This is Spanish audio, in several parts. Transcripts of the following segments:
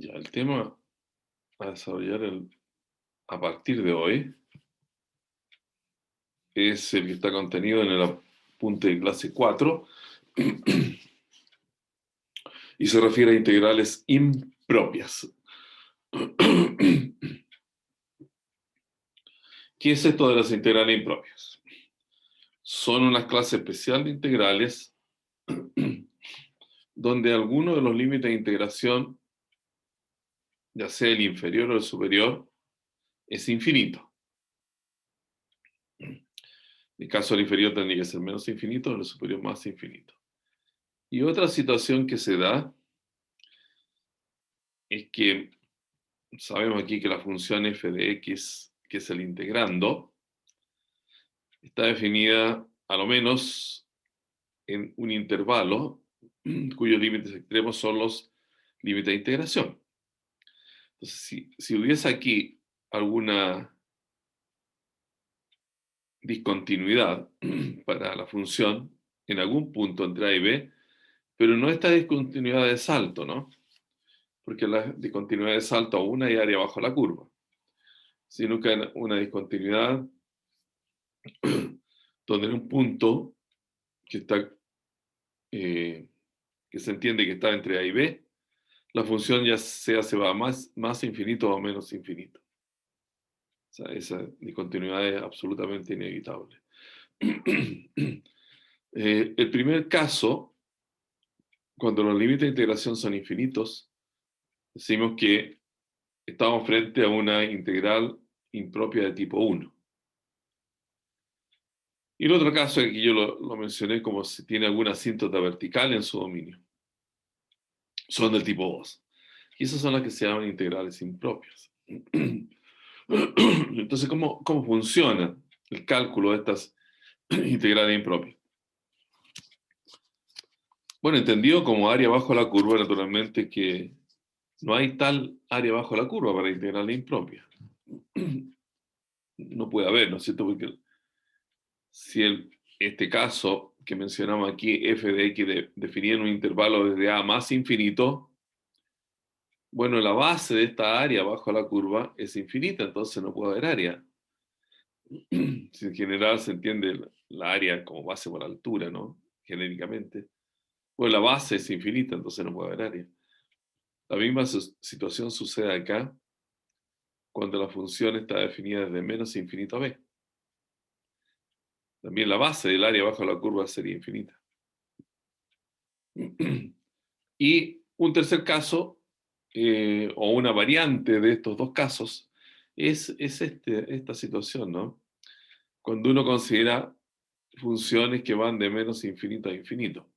Ya, el tema a desarrollar a partir de hoy es el que está contenido en el apunte de clase 4 y se refiere a integrales impropias. ¿Qué es esto de las integrales impropias? Son una clase especial de integrales donde alguno de los límites de integración, ya sea el inferior o el superior, es infinito. En el caso del inferior tendría que ser menos infinito, en el superior más infinito. Y otra situación que se da es que sabemos aquí que la función f de x, que es el integrando, está definida a lo menos en un intervalo cuyos límites extremos son los límites de integración. Entonces, si hubiese aquí alguna discontinuidad para la función en algún punto entre A y B, pero no esta discontinuidad de salto, ¿no? Porque la discontinuidad de salto aún hay área bajo la curva, sino que una discontinuidad donde en un punto que está que se entiende que está entre A y B, la función ya sea se va a más infinito o menos infinito. O sea, esa discontinuidad es absolutamente inevitable. El primer caso, cuando los límites de integración son infinitos, decimos que estamos frente a una integral impropia de tipo 1. Y el otro caso, aquí yo lo mencioné como si tiene alguna asíntota vertical en su dominio. Son del tipo 2. Y esas son las que se llaman integrales impropias. Entonces, ¿cómo funciona el cálculo de estas integrales impropias? Bueno, entendido como área bajo la curva, naturalmente que no hay tal área bajo la curva para integrales impropias. No puede haber, ¿no es cierto? Porque si este caso que mencionamos aquí, f de x, definía en un intervalo desde a más infinito, bueno, la base de esta área bajo la curva es infinita, entonces no puede haber área. Si en general se entiende la área como base por altura, ¿no? Genéricamente. Bueno, la base es infinita, entonces no puede haber área. La misma situación sucede acá cuando la función está definida desde menos infinito a b. También la base del área bajo la curva sería infinita. Y un tercer caso, o una variante de estos dos casos, es esta situación, ¿no? Cuando uno considera funciones que van de menos infinito a infinito.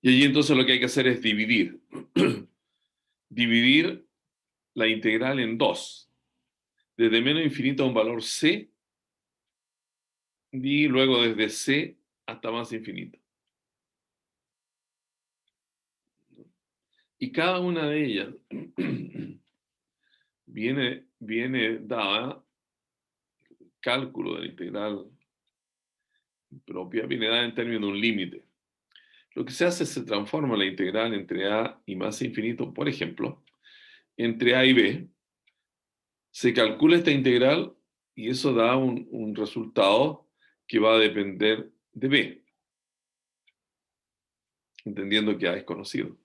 Y allí entonces lo que hay que hacer es dividir. Dividir la integral en dos. Desde menos infinito a un valor c, y luego desde c hasta más infinito. Y cada una de ellas viene dada, cálculo de la integral propia, viene dada en términos de un límite. Lo que se hace es se transforma la integral entre a y más infinito, por ejemplo, entre a y b. Se calcula esta integral y eso da un resultado que va a depender de b, entendiendo que a es conocido.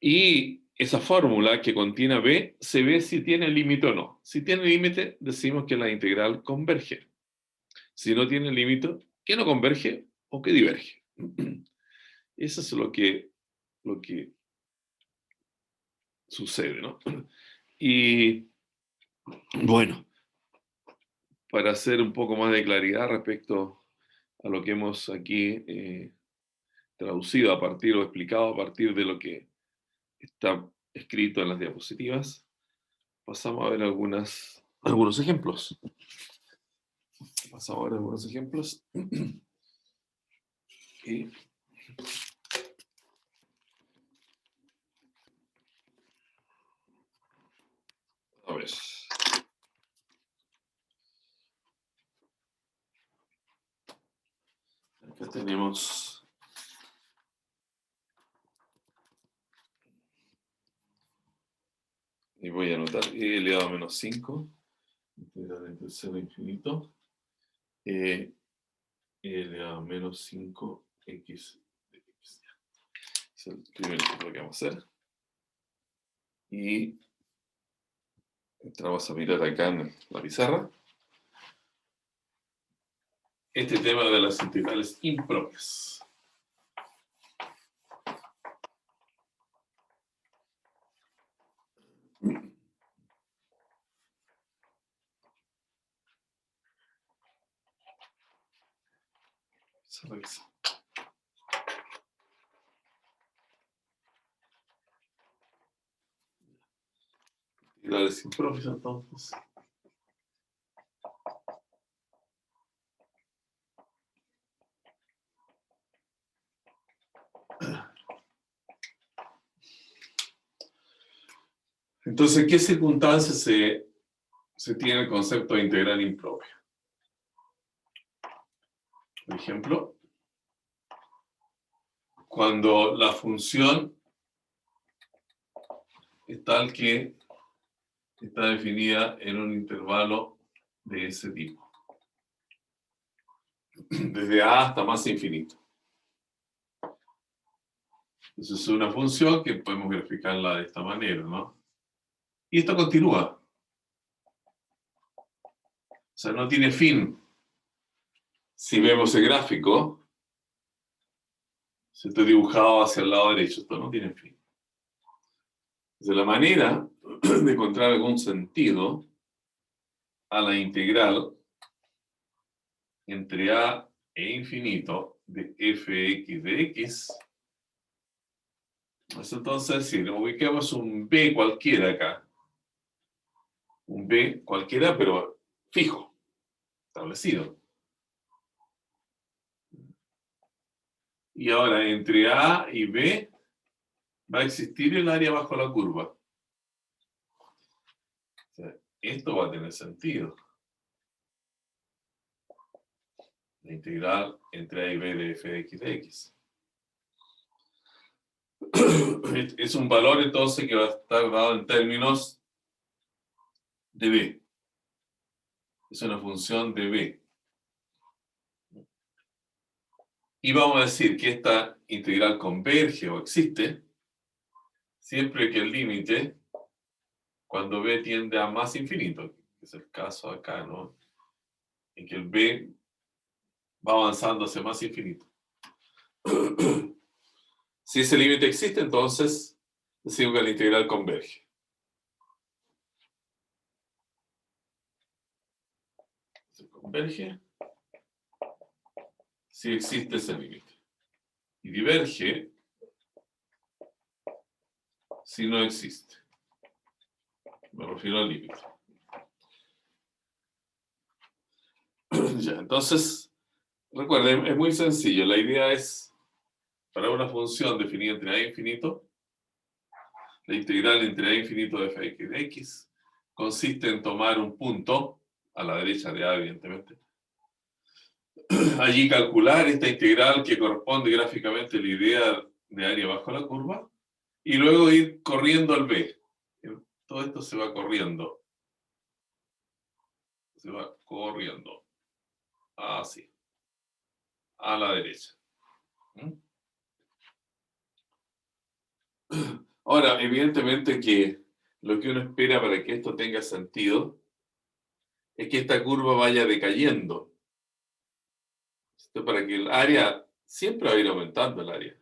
Y esa fórmula que contiene a b se ve si tiene límite o no. Si tiene límite, decimos que la integral converge. Si no tiene límite, que no converge o que diverge. Eso es lo que sucede, ¿no? Y bueno, para hacer un poco más de claridad respecto a lo que hemos aquí traducido a partir o explicado a partir de lo que está escrito en las diapositivas, pasamos a ver algunos ejemplos. Pasamos a ver algunos ejemplos. Y a ver. Acá tenemos Y voy a anotar e elevado a menos 5, integral entre 0 e infinito, e elevado a menos 5x de x. Es el primer ejemplo que vamos a hacer. Y entramos a mirar acá en la pizarra este tema de las integrales impropias. Se revisa. Integrales impropias entonces. Entonces, ¿en qué circunstancias se tiene el concepto de integral impropia? Por ejemplo, cuando la función es tal que está definida en un intervalo de ese tipo, desde a hasta más infinito. Entonces es una función que podemos graficarla de esta manera, ¿no? Y esto continúa. O sea, no tiene fin. Si vemos el gráfico, se está dibujado hacia el lado derecho, esto no tiene fin. Entonces la manera de encontrar algún sentido a la integral entre a e infinito de fx de x es entonces si ubicamos un b cualquiera acá, un b cualquiera pero fijo, establecido. Y ahora entre a y b va a existir el área bajo la curva. O sea, esto va a tener sentido. La integral entre a y b de f de x de x. Es un valor entonces que va a estar dado en términos de b. Es una función de b. Y vamos a decir que esta integral converge o existe siempre que el límite, cuando b tiende a más infinito, que es el caso acá, ¿no? En que el b va avanzando hacia más infinito. Si ese límite existe, entonces decimos que la integral converge. Se converge si existe ese límite. Y diverge si no existe. Me refiero al límite. Ya, entonces, recuerden, es muy sencillo. La idea es, para una función definida entre a e infinito, la integral entre a infinito de f de x consiste en tomar un punto, a la derecha de a, evidentemente, allí calcular esta integral que corresponde gráficamente a la idea de área bajo la curva, y luego ir corriendo al b. Todo esto se va corriendo. Se va corriendo. Así. A la derecha. Ahora, evidentemente que lo que uno espera para que esto tenga sentido es que esta curva vaya decayendo. Esto para que el área siempre va a ir aumentando el área,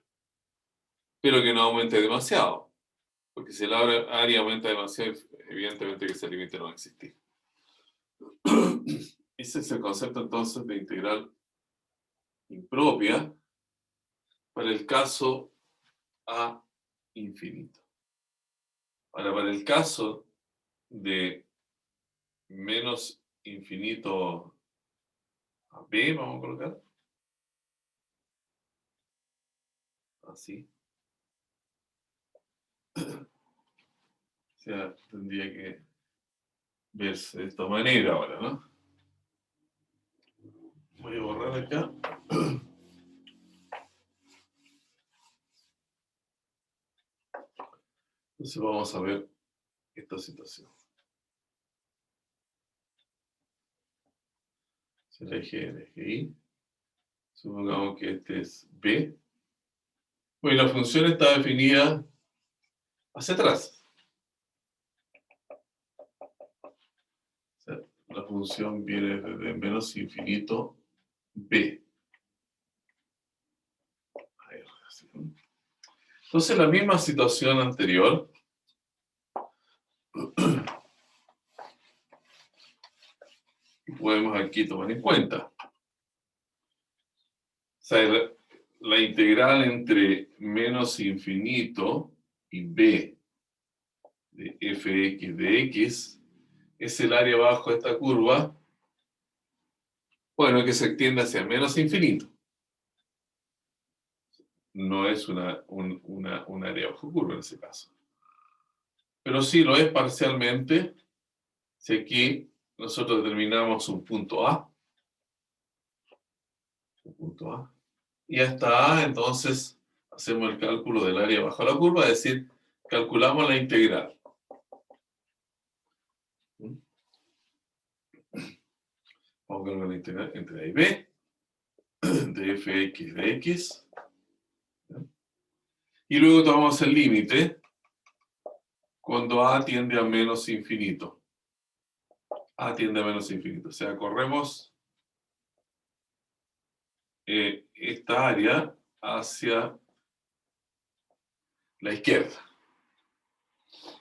pero que no aumente demasiado, porque si el área aumenta demasiado, evidentemente que ese límite no va a existir. Ese es el concepto entonces de integral impropia para el caso a infinito. Ahora, para el caso de menos infinito a b, vamos a colocar así. O sea, tendría que verse de esta manera ahora, ¿no? Voy a borrar acá. Entonces vamos a ver esta situación. Será eje N, eje Y. Supongamos que este es B. Bueno, la función está definida hacia atrás. O sea, la función viene desde menos infinito B. Entonces, la misma situación anterior, podemos aquí tomar en cuenta. O sea, la integral entre menos infinito y B de fx de x es el área bajo esta curva, bueno, que se extiende hacia menos infinito. No es un área bajo curva en ese caso. Pero sí lo es parcialmente si aquí nosotros determinamos un punto A. Un punto A. Y hasta A, entonces, hacemos el cálculo del área bajo la curva, es decir, calculamos la integral. Vamos a calcular la integral entre A y B de fx de x. Y luego tomamos el límite cuando A tiende a menos infinito. A tiende a menos infinito. O sea, corremos esta área hacia la izquierda.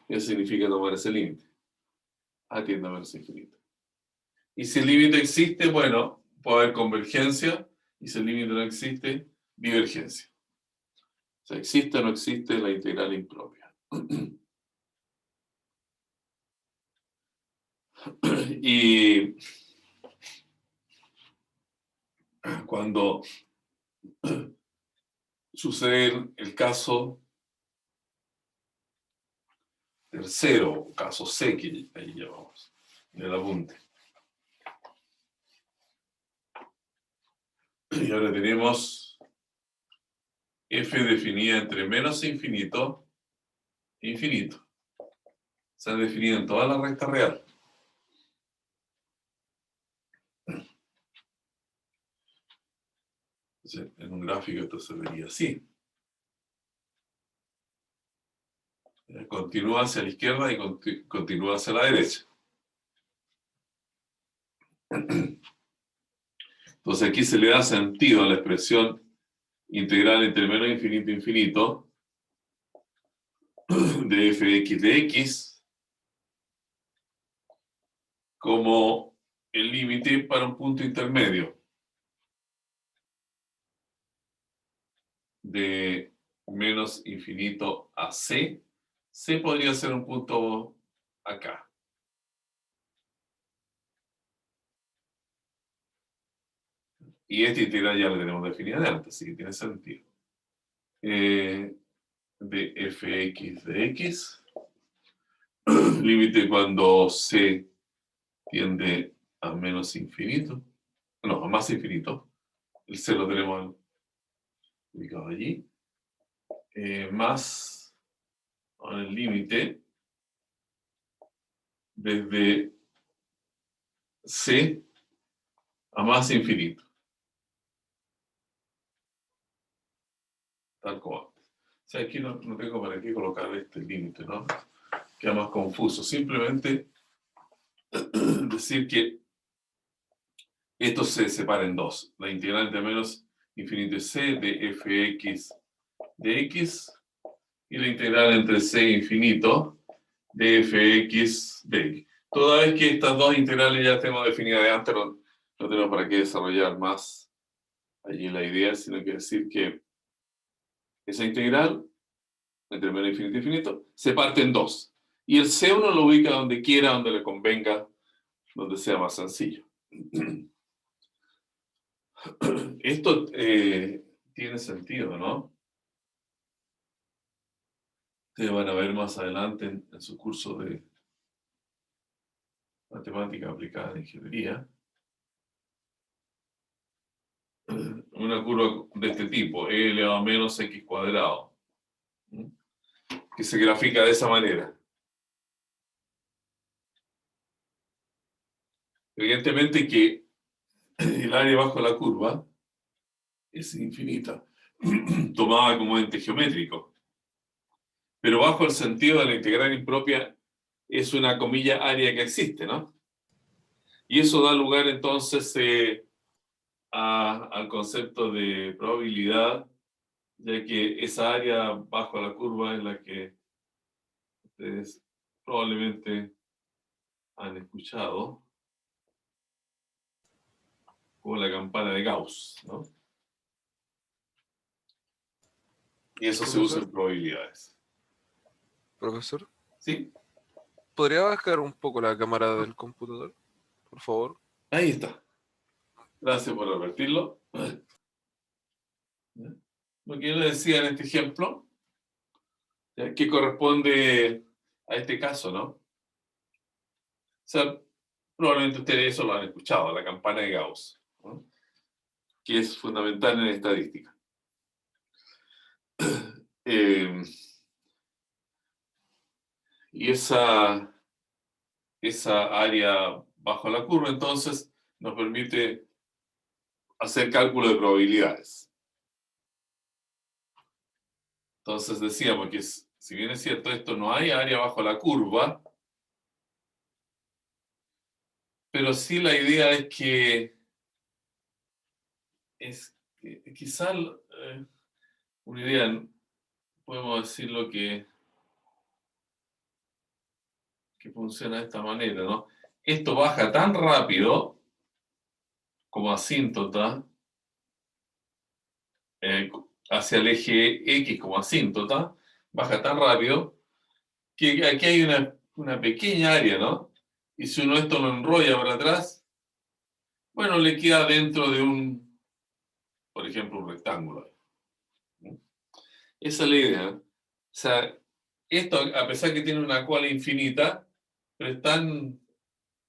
Eso significa tomar ese límite. A tiende a menos infinito. Y si el límite existe, bueno, puede haber convergencia. Y si el límite no existe, divergencia. O sea, existe o no existe la integral impropia. Y cuando sucede el caso tercero, caso C, que ahí llamamos, en el apunte. Y ahora tenemos f definida entre menos infinito e infinito. Se han definido en toda la recta real. Entonces, en un gráfico esto se vería así. Continúa hacia la izquierda y continúa hacia la derecha. Entonces aquí se le da sentido a la expresión integral entre menos infinito e infinito de fx de x como el límite para un punto intermedio de menos infinito a c. C podría ser un punto acá. Y esta integral ya la tenemos definida de antes, así que tiene sentido. De fx de x, límite cuando c tiende a menos infinito, no, a más infinito. El c lo tenemos ubicado allí. Más el límite desde c a más infinito. Tal como antes. O sea, aquí no tengo para qué colocar este límite, ¿no? Queda más confuso. Simplemente decir que esto se separa en dos. La integral entre menos infinito y c de fx de x y la integral entre c e infinito de fx de x. Toda vez que estas dos integrales ya tenemos definidas de antes, no tenemos para qué desarrollar más allí la idea, sino que decir que esa integral entre menos infinito y infinito se parte en dos. Y el c uno lo ubica donde quiera, donde le convenga, donde sea más sencillo. Esto tiene sentido, ¿no? Ustedes van a ver más adelante en su curso de matemática aplicada en ingeniería una curva de este tipo, e elevado a menos x cuadrado, que se grafica de esa manera. Evidentemente que el área bajo la curva es infinita, tomada como ente geométrico. Pero bajo el sentido de la integral impropia es una comilla área que existe, ¿no? Y eso da lugar entonces al concepto de probabilidad, ya que esa área bajo la curva es la que ustedes probablemente han escuchado como la campana de Gauss, ¿no? Y eso se usa Profesor, en probabilidades. profesor, ¿Sí? ¿podría bajar un poco la cámara del computador, por favor? Ahí está. Gracias por advertirlo. Lo que yo le decía en este ejemplo, ¿ya? Que corresponde a este caso, ¿no? O sea, probablemente ustedes eso lo han escuchado, la campana de Gauss, ¿no? Que es fundamental en estadística. Eh, y esa área bajo la curva, entonces, nos permite hacer cálculo de probabilidades. Entonces decíamos que si bien es cierto esto, no hay área bajo la curva, pero sí la idea es que quizá una idea, podemos decirlo que funciona de esta manera, ¿no? Esto baja tan rápido como asíntota hacia el eje X como asíntota, baja tan rápido que aquí hay una pequeña área, ¿no? Y si uno esto lo enrolla para atrás, bueno, le queda dentro de por ejemplo, un rectángulo. ¿No? Esa es la idea. O sea, esto, a pesar que tiene una cola infinita, pero es tan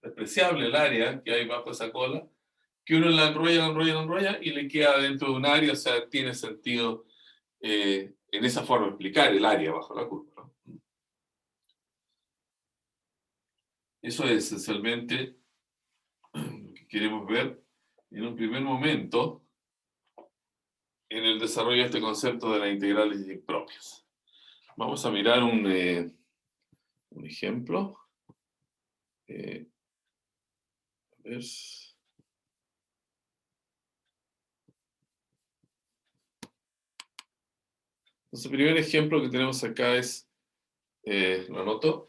despreciable el área que hay bajo esa cola, que uno la enrolla, la enrolla, la enrolla y le queda dentro de un área, o sea, tiene sentido en esa forma explicar el área bajo la curva, ¿no? Eso es esencialmente lo que queremos ver en un primer momento en el desarrollo de este concepto de las integrales impropias. Vamos a mirar un ejemplo. A ver. Entonces, el primer ejemplo que tenemos acá es, lo anoto,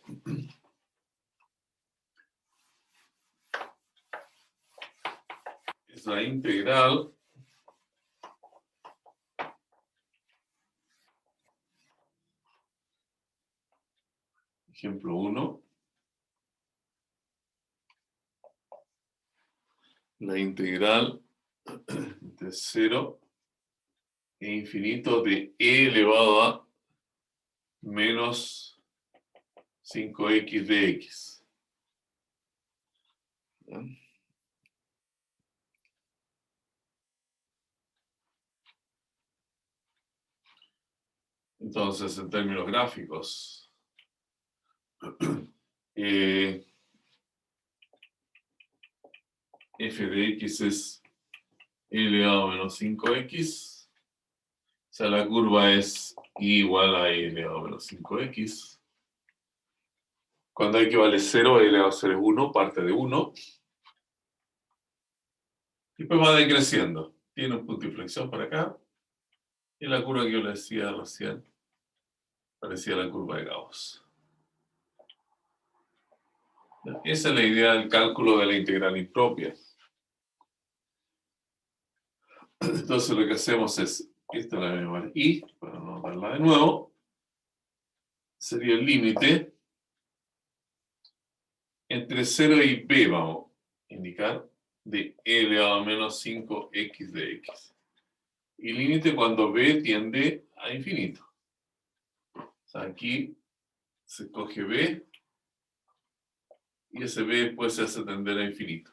es la integral ejemplo 1, la integral de 0 e infinito de e elevado a menos 5x de x. ¿Ya? Entonces, en términos gráficos, f de x es e elevado a menos 5x. O sea, la curva es igual a e elevado a menos 5x. Cuando x vale 0, e elevado a 0 es 1, parte de 1. Y después va decreciendo. Tiene un punto de inflexión por acá. Y la curva que yo le decía recién parecía la curva de Gauss. Esa es la idea del cálculo de la integral impropia. Entonces lo que hacemos es, esta la voy a llamar I, para no darla de nuevo, sería el límite entre 0 y b, vamos a indicar, de e elevado a menos 5x de x. Y límite cuando b tiende a infinito. O sea, aquí se coge b y ese b después se hace tender a infinito.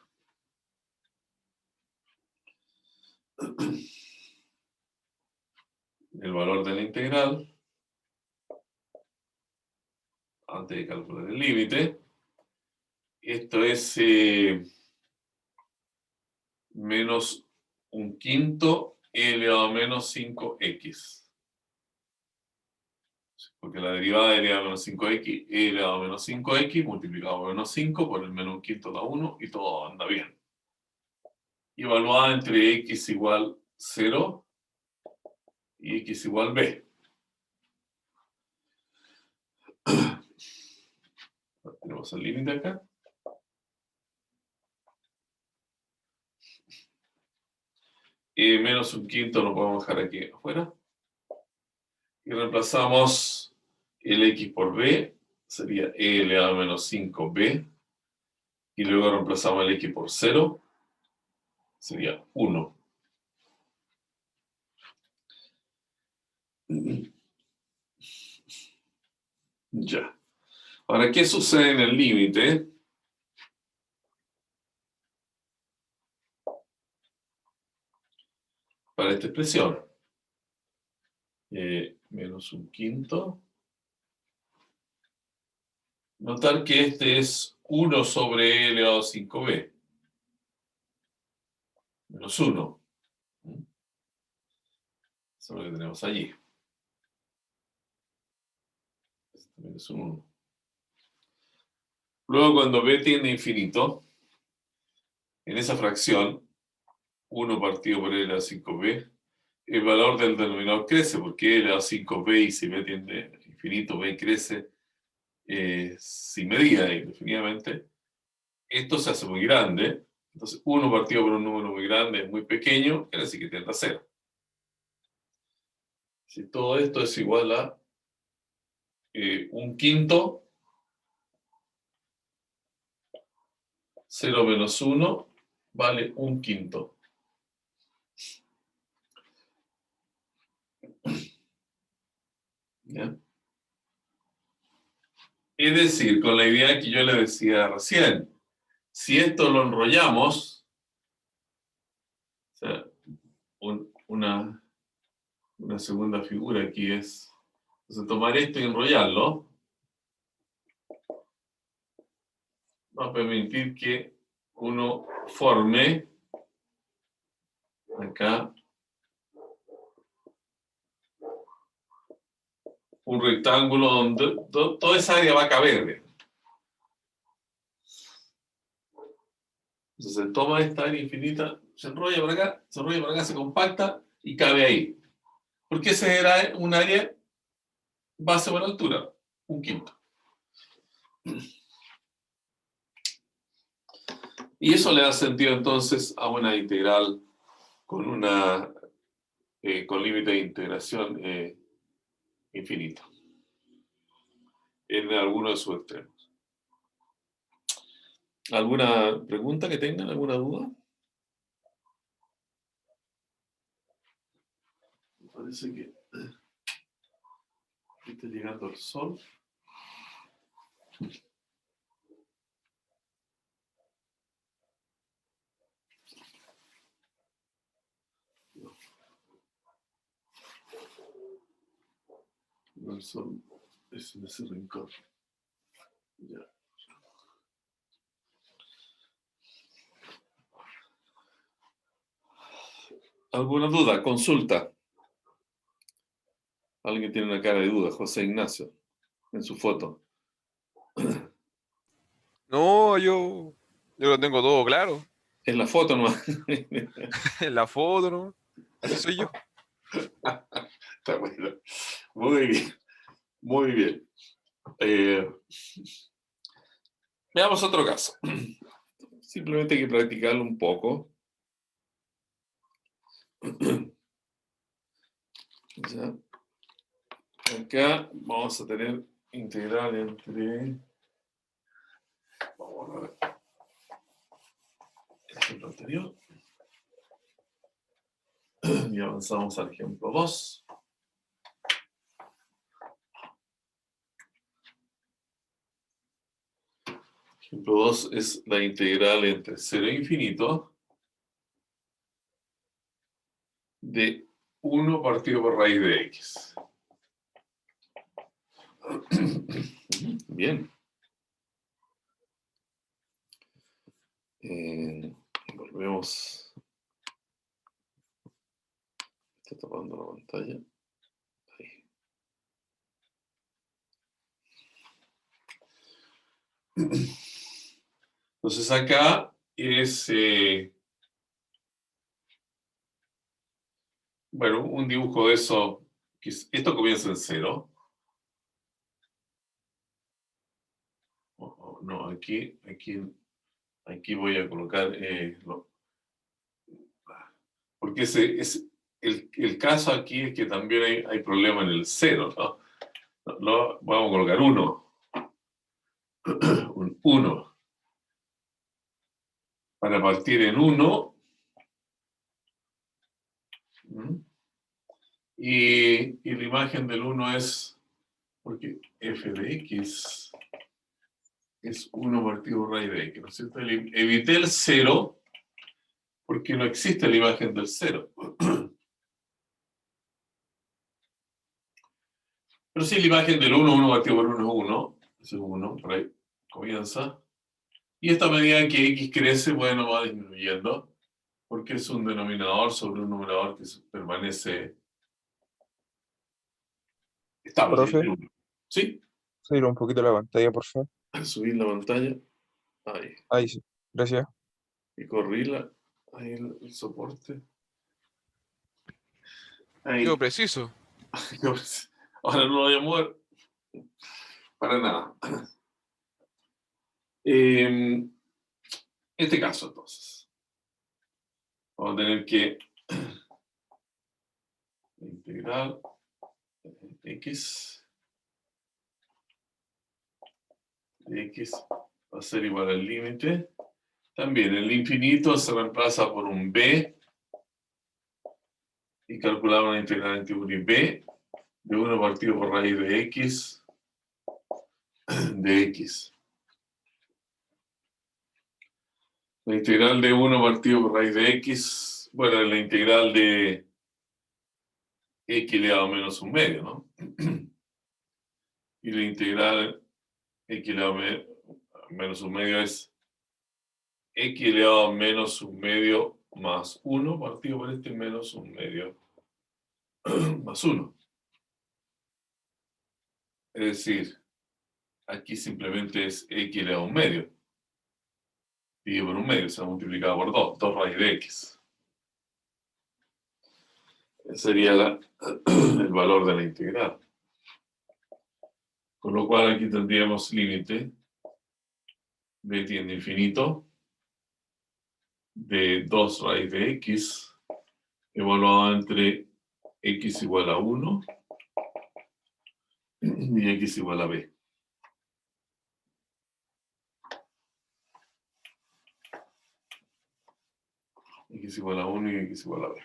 El valor de la integral, antes de calcular el límite, esto es menos un quinto e elevado a menos 5x. Porque la derivada de elevado a menos 5x, e elevado a menos 5x, multiplicado por menos 5, por el menos un quinto da 1, y todo anda bien. Y evaluada entre x igual 0 y x igual b. Tenemos el límite acá. Menos un quinto lo podemos dejar aquí afuera. Y reemplazamos el x por b, sería e elevado a menos 5b. Y luego reemplazamos el x por 0, sería 1. Ya. Ahora, ¿qué sucede en el límite? Para esta expresión. Menos un quinto. Notar que este es 1 sobre e elevado a 5b. Menos 1. Eso es lo que tenemos allí. Este también es un 1. Luego, cuando b tiende a infinito, en esa fracción, 1 partido por e elevado a 5b, el valor del denominador crece, porque e elevado a 5b y si b tiende a infinito, b crece sin medida, indefinidamente. Esto se hace muy grande. Entonces, 1 partido por un número muy grande es muy pequeño, quiere decir que tiende a 0. Si todo esto es igual a un quinto, 0 menos 1 vale un quinto. ¿Ya? Es decir, con la idea que yo le decía recién, si esto lo enrollamos, o sea, una segunda figura aquí es, entonces tomar esto y enrollarlo, va a permitir que uno forme acá un rectángulo donde toda esa área va a caber. Entonces se toma esta área infinita, se enrolla por acá, se enrolla por acá, se compacta y cabe ahí. Porque esa era un área base por altura, un quinto. Y eso le da sentido entonces a una integral con con límite de integración infinito en alguno de sus extremos. ¿Alguna pregunta que tengan? ¿Alguna duda? Me parece que está llegando el sol. No, el sol es en ese rincón. Ya. ¿Alguna duda? Consulta. Alguien tiene una cara de duda, José Ignacio, en su foto. No, yo lo tengo todo claro. En la foto nomás. En la foto, ¿no? Así soy yo. Está bueno. Muy bien. Muy bien. Veamos otro caso. Simplemente hay que practicarlo un poco. Ya. Acá vamos a tener integral entre... Vamos a ver el ejemplo anterior. Y avanzamos al ejemplo 2. Ejemplo 2 es la integral entre 0 e infinito de 1 partido por raíz de x. Bien. Volvemos tapando la pantalla. Ahí. Entonces acá es, bueno, un dibujo de eso. Esto comienza en 0. No, aquí voy a colocar, porque el caso aquí es que también hay problema en el 0, ¿no? Vamos a colocar 1. Un 1. Para partir en 1. Y la imagen del 1 es, porque f de x es 1 partido por raíz de x, ¿no es cierto? Evité el 0 porque no existe la imagen del 0. Pero sí, la imagen del 1 partido por 1 es 1. Ese es 1, por ahí comienza. Y esta medida que x crece, bueno, va disminuyendo, porque es un denominador sobre un numerador que permanece estable. Profe, ¿Sí? subir un poquito la pantalla, por favor. Al subir la pantalla, ahí. Ahí sí, gracias. Y corrí ahí el soporte. Ahí. Quedó preciso. Ahora no lo voy a mover para nada. Este caso, entonces, vamos a tener que integrar x de x va a ser igual al límite. También el infinito se reemplaza por un b y calculamos una integral entre 1 y b de 1 partido por raíz de x de x. La integral de 1 partido por raíz de x, bueno, es la integral de x elevado a menos un medio, ¿no? Y la integral x elevado a menos un medio es x elevado a menos un medio más 1 partido por este menos un medio más 1. Es decir, aquí simplemente es x elevado a un medio. Dividido por un medio, se ha multiplicado por 2 raíz de x. Ese sería el valor de la integral. Con lo cual aquí tendríamos límite b tiende a infinito de 2 raíz de x evaluado entre x igual a 1 y x igual a b. X igual a 1 y x igual a b.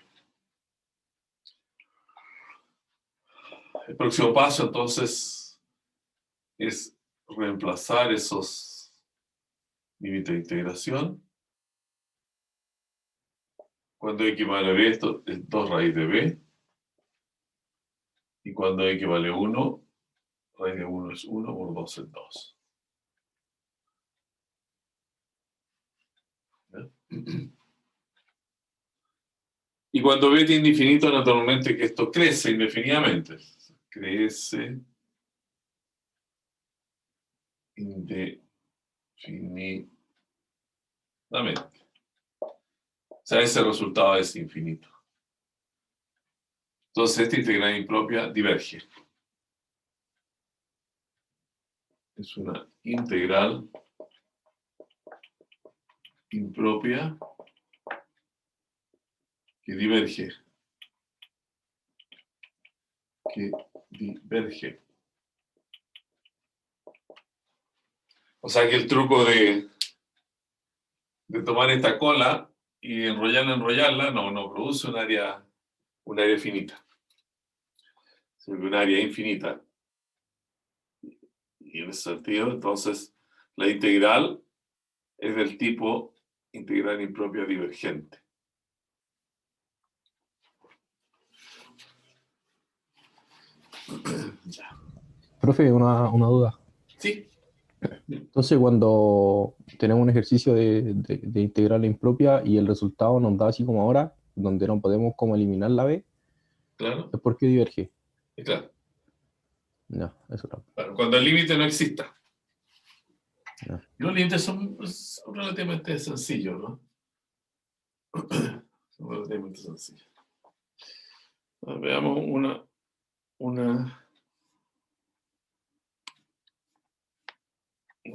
El próximo paso entonces es reemplazar esos límites de integración. Cuando x vale b, esto es 2 raíz de b. Y cuando x vale 1, raíz de 1 es 1 por 2 es 2. ¿Ya? Y cuando b tiende a infinito, naturalmente que esto crece indefinidamente. Crece indefinidamente. O sea, ese resultado es infinito. Entonces, esta integral impropia diverge. Es una integral impropia que diverge. O sea que el truco de tomar esta cola y enrollarla, no produce un área finita, sino que un área infinita. Y en ese sentido, entonces, la integral es del tipo integral impropia divergente. Ya. Profe, una duda. Sí. Entonces, cuando tenemos un ejercicio de integral impropia y el resultado nos da así como ahora, donde no podemos como eliminar la b, Claro, es porque diverge. claro. No, eso no. Bueno, cuando el límite no exista. No. Los límites son relativamente sencillos, ¿no? Son relativamente sencillos. Veamos una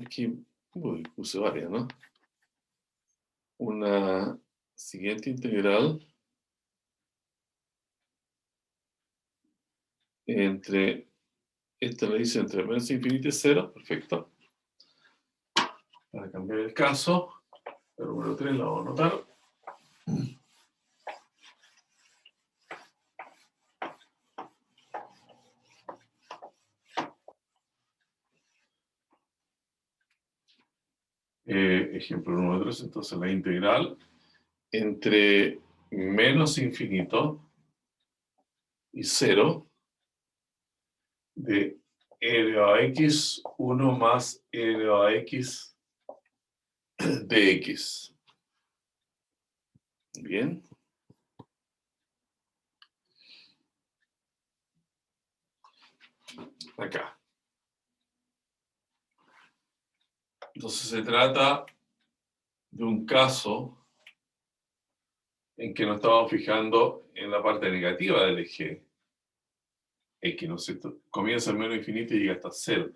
aquí, puse varias, ¿no? Una siguiente integral esta le dice entre menos infinito y cero, perfecto. Para cambiar el caso, el número 3 la vamos a anotar. Ejemplo número 3, entonces la integral entre menos infinito y 0 de e elevado a x 1 más e elevado a x de x. Bien. Acá. Entonces se trata de un caso en que nos estamos fijando en la parte negativa del eje x, ¿no es cierto? Comienza en menos infinito y llega hasta 0.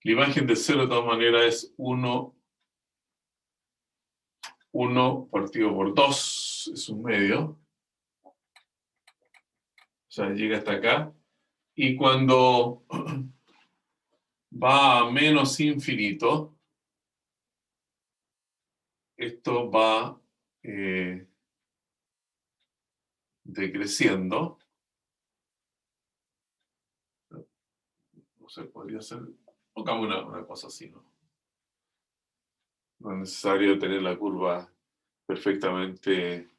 La imagen de 0 de todas maneras es 1 partido por 2, es un medio. O sea, llega hasta acá. Y cuando va a menos infinito, esto va decreciendo. No sé, podría ser, pongamos una cosa así, ¿no? No es necesario tener la curva perfectamente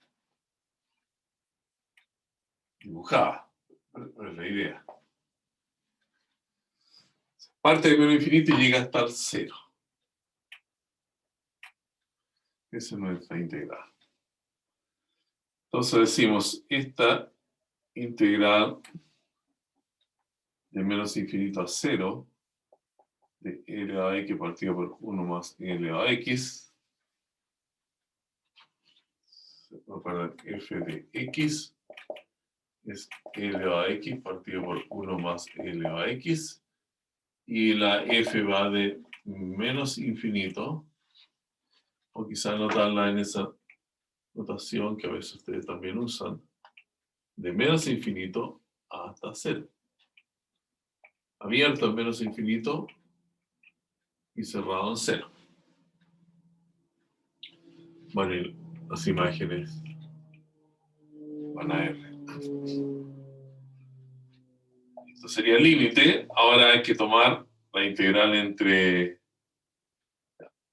dibujada, pero es la idea. Parte de menos infinito y llega hasta el 0. Esa es nuestra integral. Entonces decimos, esta integral de menos infinito a 0 de e elevado a x partido por 1 más e elevado a x, perdón, f de x es e elevado a x partido por 1 más e elevado a x, y la f va de menos infinito, o quizá anotarla en esa notación que a veces ustedes también usan, de menos infinito hasta 0. Abierto en menos infinito y cerrado en 0. Bueno, y las imágenes van a R. Esto sería el límite. Ahora hay que tomar la integral entre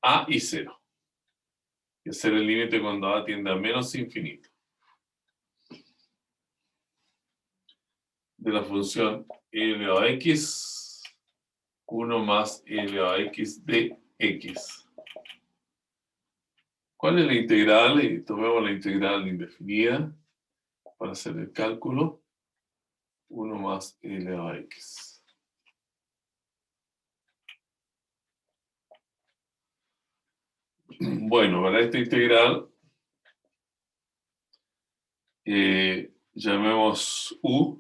a y 0. Y hacer el límite cuando a tiende a menos infinito. De la función e elevado a x, 1 más e elevado a x de x. ¿Cuál es la integral? Y tomemos la integral indefinida para hacer el cálculo. 1 más e elevado a x. Bueno, para esta integral, llamemos u,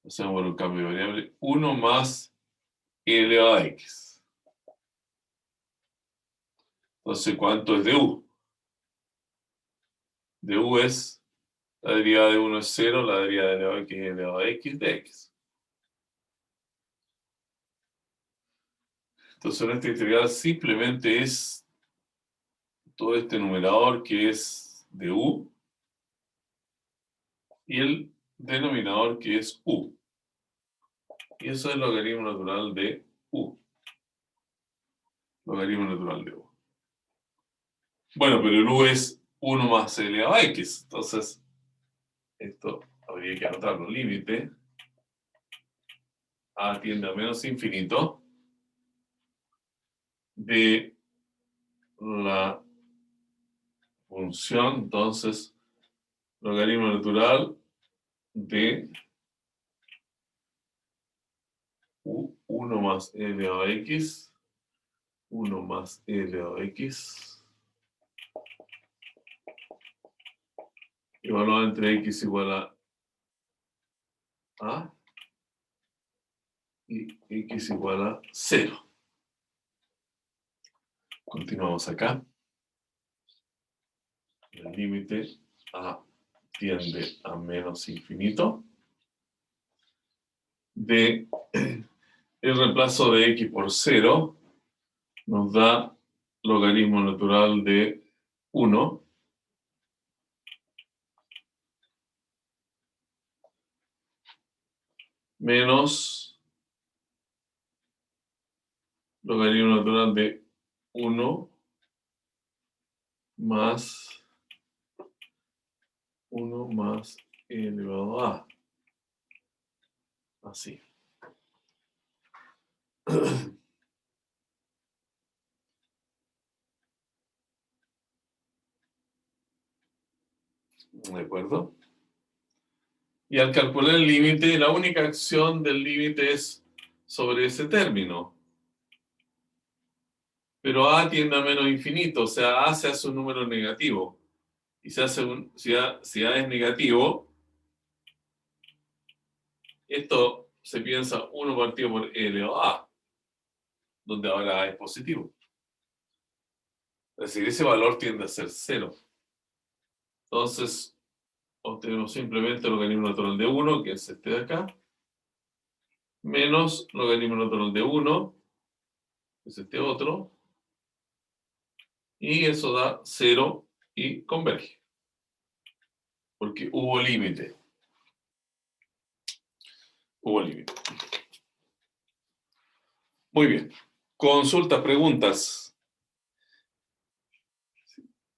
hacemos un cambio de variable, 1 más e elevado a x. Entonces, ¿cuánto es de u? De u es, la derivada de 1 es 0, la derivada de elevado a x es elevado a x de x. Entonces, nuestra integral simplemente es todo este numerador que es de u y el denominador que es u. Y eso es el logaritmo natural de u. Logaritmo natural de u. Bueno, pero el u es 1 más e elevado a x. Entonces, esto habría que anotarlo. Límite a tiende a menos infinito de la función, entonces, logaritmo natural de 1 más e elevado a x, 1 más e elevado a x, evaluado entre x igual a y x igual a 0. Continuamos acá. El límite a tiende a menos infinito de el reemplazo de x por 0 nos da logaritmo natural de 1 menos logaritmo natural de 1 más 1 más e elevado a. Así. ¿De acuerdo? Y al calcular el límite, la única acción del límite es sobre ese término. Pero a tiende a menos infinito, o sea, a se hace un número negativo. Y se hace si a es negativo, esto se piensa 1 partido por e elevado a, donde ahora a es positivo. Es decir, ese valor tiende a ser 0. Entonces, obtenemos simplemente el logaritmo natural de 1, que es este de acá, menos logaritmo natural de 1, que es este otro, y eso da 0 y converge, porque hubo límite. Hubo límite. Muy bien. Consultas, preguntas.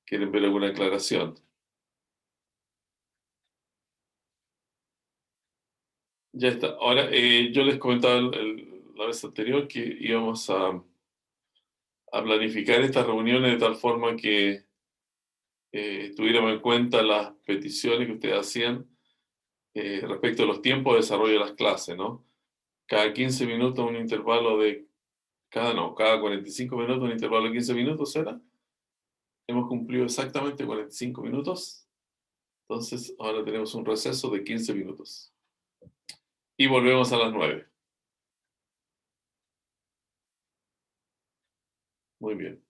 ¿Quieren ver alguna aclaración? Ya está. Ahora, yo les comentaba la vez anterior que íbamos a planificar estas reuniones de tal forma que tuviéramos en cuenta las peticiones que ustedes hacían respecto a los tiempos de desarrollo de las clases, ¿no? Cada 15 minutos un intervalo de... cada 45 minutos un intervalo de 15 minutos, ¿era? Hemos cumplido exactamente 45 minutos. Entonces, ahora tenemos un receso de 15 minutos. Y volvemos a las 9. Muy bien.